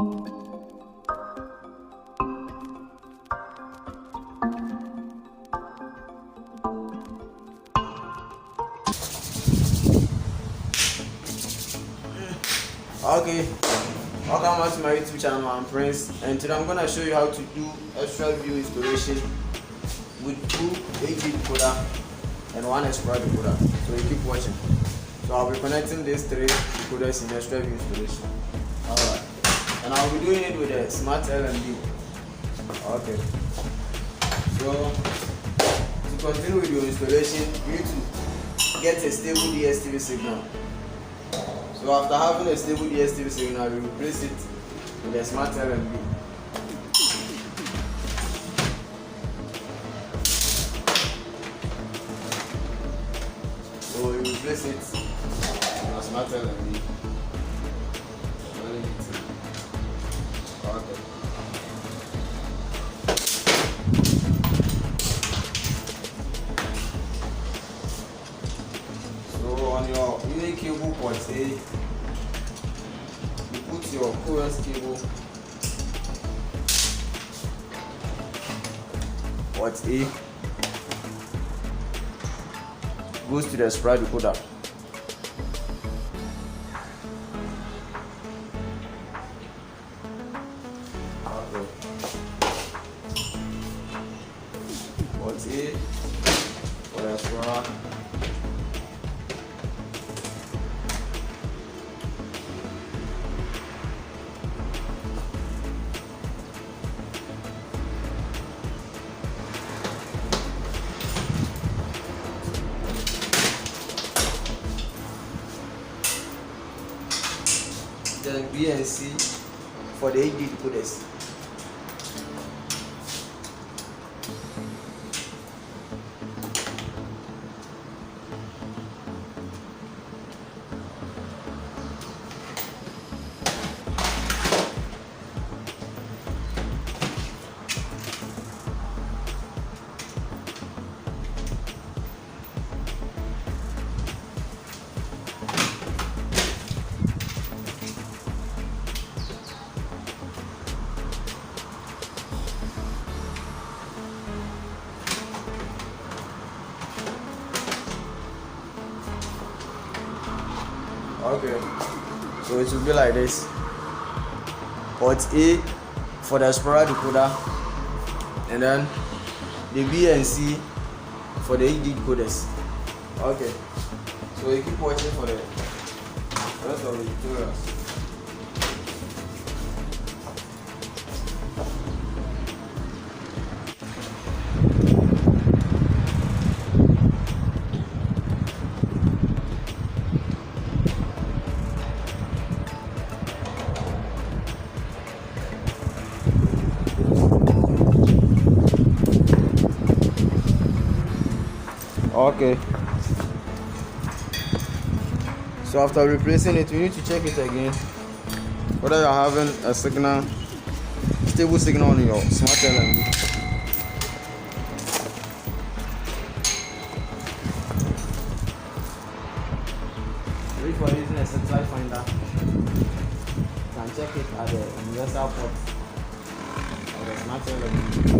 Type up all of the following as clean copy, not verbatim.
Okay, welcome back to my YouTube channel. I'm Prince, and today I'm gonna show you how to do extra-view installation with two HD decoder and one Explora decoder. So you keep watching. So I'll be connecting these three decoders in extra-view installation. Alright, and I'll be doing it with a smart LNB. Okay. So to continue with your installation, you need to get a stable DSTV signal. So after having a stable dstv signal, you replace it with a smart LNB. So you replace it with a smart LNB. Okay. So on your unique cable port A, you put your corex cable port A, goes to the Explora decoder. Okay. Port A for the Explora. Then B and C for the HD decoders. Okay, so it will be like this. Port A for the Explora decoder, and then the B and C for the HD decoders. Okay, so you keep watching for the rest of the tutorials. Okay, so after replacing it, you need to check it again whether you're having a stable signal on your smart LNB. If you are using a satellite finder, you can check it at the universal port of the smart LNB.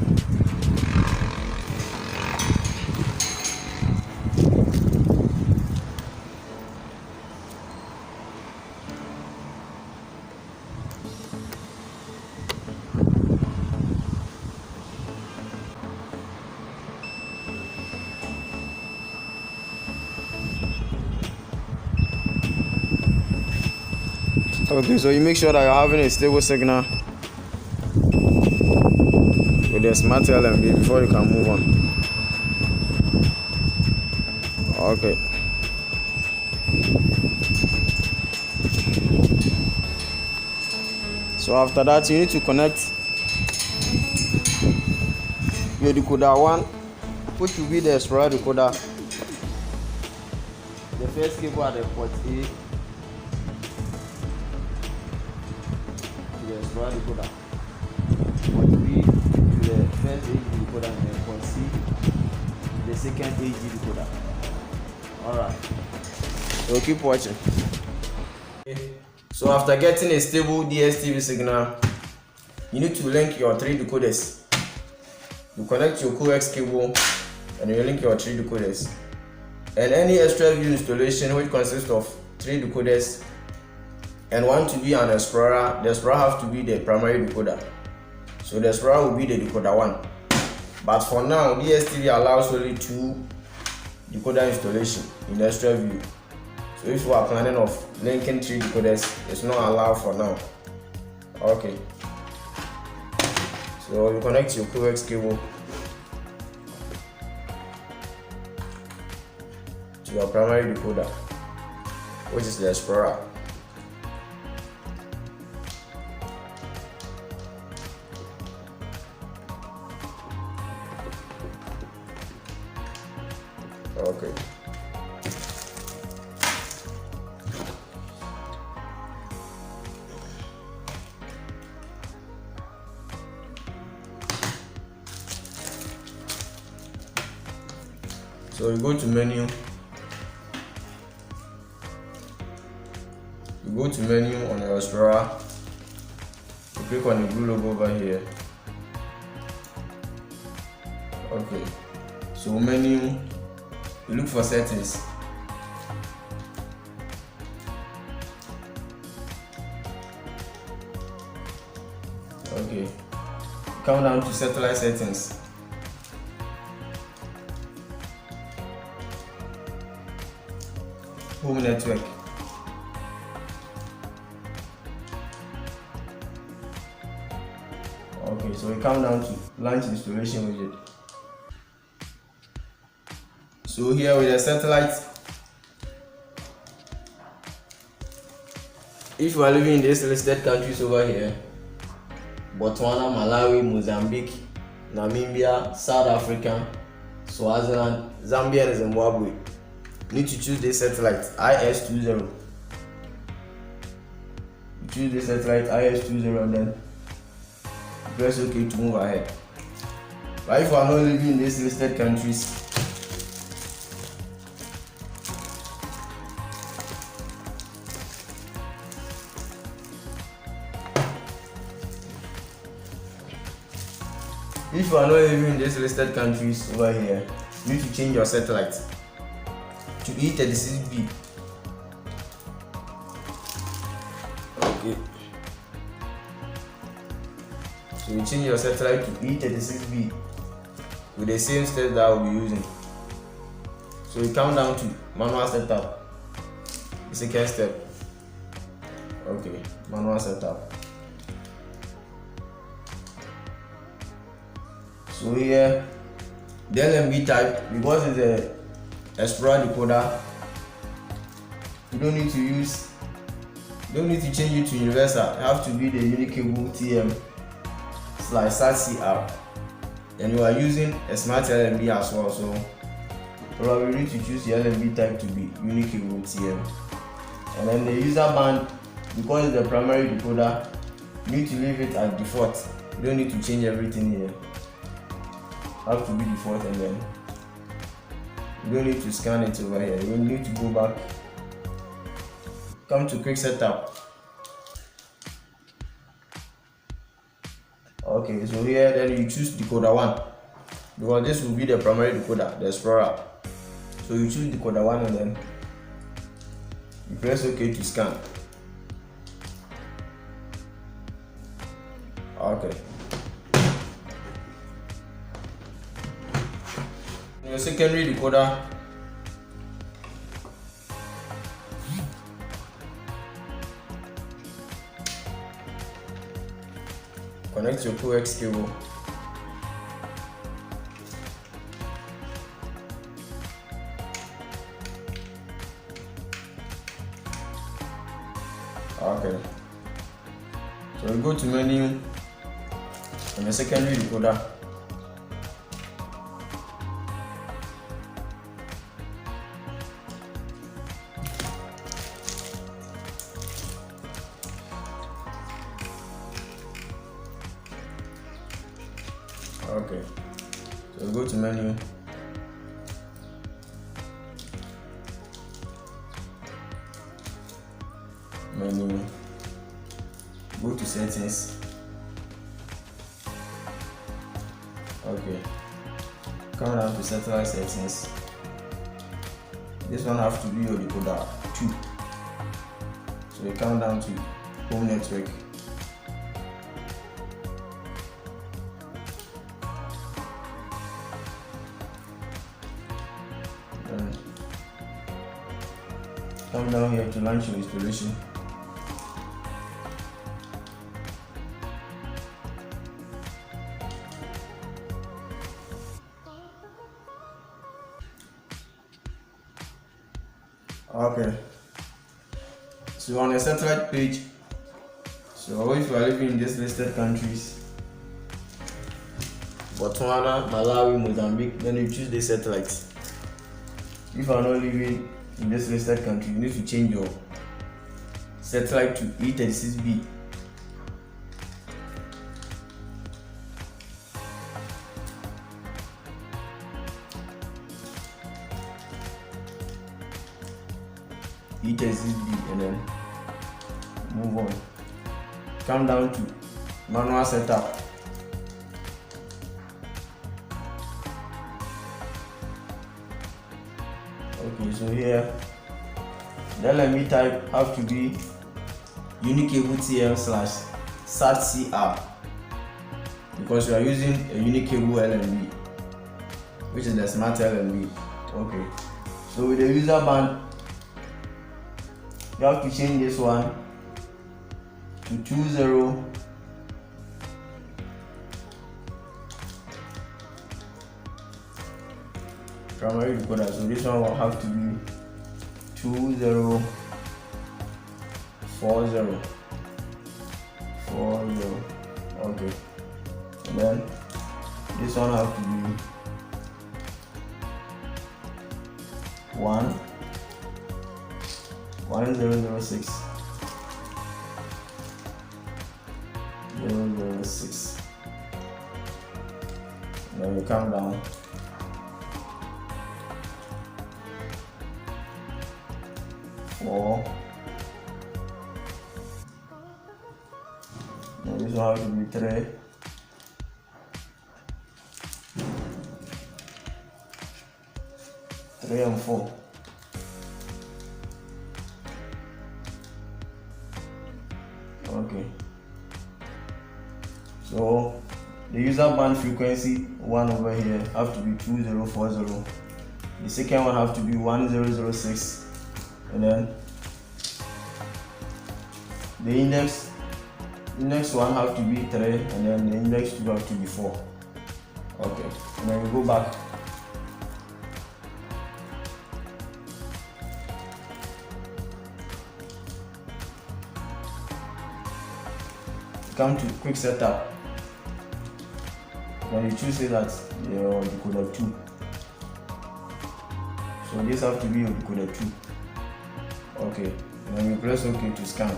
Okay, so you make sure that you're having a stable signal with the smart LNB before you can move on. Okay. So after that, you need to connect your decoder 1, which will be the Explora decoder. The first cable at the port A. The Explora decoder. Port B to the first HD decoder, and then port C to the second HD decoder. Alright. So keep watching. So after getting a stable DSTV signal, you need to link your 3 decoders. You connect your corex cable and you link your 3 decoders. And any extra view installation which consists of 3 decoders and one to be an Explorer, the Explorer have to be the primary decoder. So the Explorer will be the decoder 1. But for now, DSTV allows only 2 decoder installation in the extra view. So if you are planning of linking 3 decoders, it's not allowed for now. Okay. So you connect your corex cable to your primary decoder, which is the Explorer. Okay. So you go to menu. You go to menu on your Explorer. You click on the blue logo over here. Okay. So menu. You look for settings. Okay. Come down to satellite settings. Home network. Okay, so we come down to launch installation widget. So here with the satellite, if you are living in these listed countries over here, Botswana, Malawi, Mozambique, Namibia, South Africa, Swaziland, Zambia and Zimbabwe, you need to choose this satellite IS20. You choose this satellite IS20 and then press OK to move ahead. But if you are not living in these listed countries, over here, you need to change your satellite to E36B. Okay. So you change your satellite to E36B with the same steps that we'll be using. So you come down to manual setup, the second step. Okay, manual setup. So here, the LNB type, because it's a Explorer decoder, you don't need to change it to universal. It has to be the unique cable TM/SAT-CR, and you are using a smart LNB as well, so probably need to choose the LNB type to be unique cable TM. And then the user band, because it's the primary decoder, you need to leave it at default. You don't need to change everything here. Have to be default, and then you don't need to scan it over here. You need to go back, come to quick setup. Okay, so here then you choose decoder 1, because this will be the primary decoder, the Explorer. So you choose decoder 1 and then you press OK to scan. Okay. Your secondary decoder, connect your corex cable. Okay. So we go to menu on the secondary decoder. Okay, so we go to menu. go to settings. Okay, come down to satellite settings. This one have to be your decoder 2. So you come down to home network. Then come down here to launch your installation. Okay, so on the satellite page, so if you are living in these listed countries, Botswana, Malawi, Mozambique, then you choose the satellite. If you are not living in this listed country, you need to change your satellite to E36B. E36B, and then move on. Come down to manual setup. Okay, so here the LNB type have to be unicable TL/SAT-CR because you are using a unicable LNB, which is the smart LNB. Okay, so with the user band, you have to change this one to 20 primary decoder. So this one will have to be 2040. Okay, and then this one have to be 1006. Then you come down. Now this one have to be 3 and 4. Okay, so the user band frequency one over here have to be 2040. The second one have to be 1006, and then the index one have to be 3, and then the index 2 have to be 4. Okay, and then we go back. Come to quick setup. Then you choose that your decoder 2. So this have to be your decoder 2. Okay, and then you press OK to scan.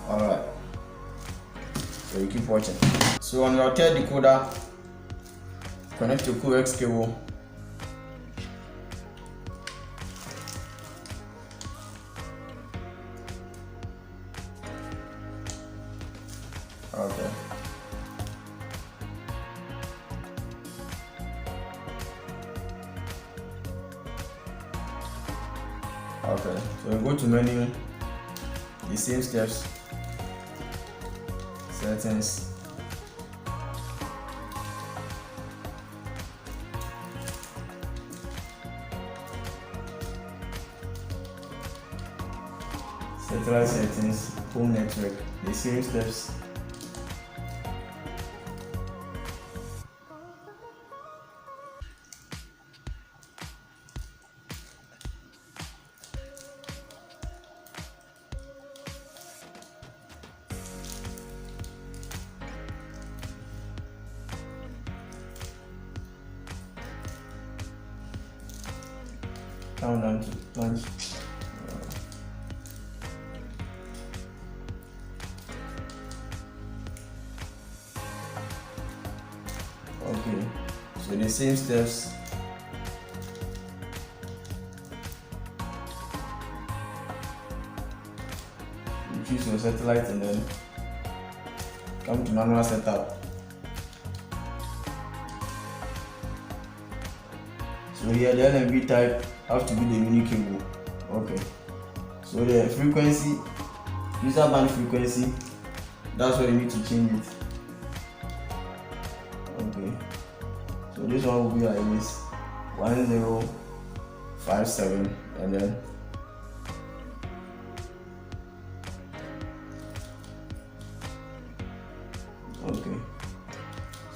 Alright, so you keep watching. So on your third decoder, connect your corex cable. Okay. Okay, so we go to menu, the same steps, settings, satellite settings, home network, the same steps. Countdown to launch. Okay, so the same steps. choose your satellite and then come to manual setup. So here the LNB type have to be the unique cable. Okay. So the frequency, user band frequency, that's what you need to change it. Okay. So this one will be like this, 1057, and then okay.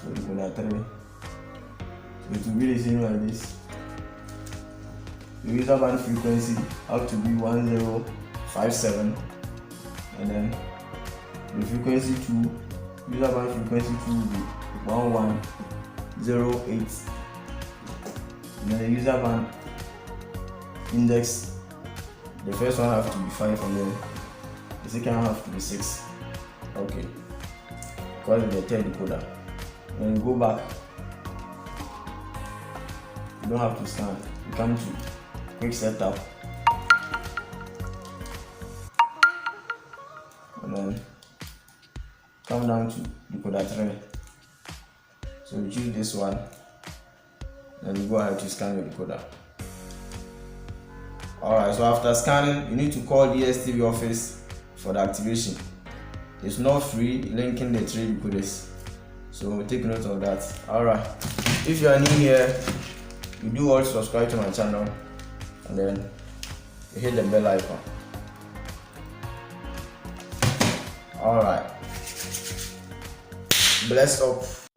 So decoder 3. So it will be the same like this. The user band frequency have to be 1057, and then the frequency 2, user band frequency 2 will be 1108, and then the user band index, the first one have to be 5 and then the second one have to be 6. Okay, because of the third decoder. When you go back, you don't have to scan. You come to quick setup and then come down to decoder 3. So you choose this one and you go ahead to scan your decoder. Alright, so after scanning, you need to call DSTV office for the activation. It's not free linking the 3 decoders, so take note of that. Alright, if you are new here, you do also subscribe to my channel and then you hit the bell icon. Alright, bless up.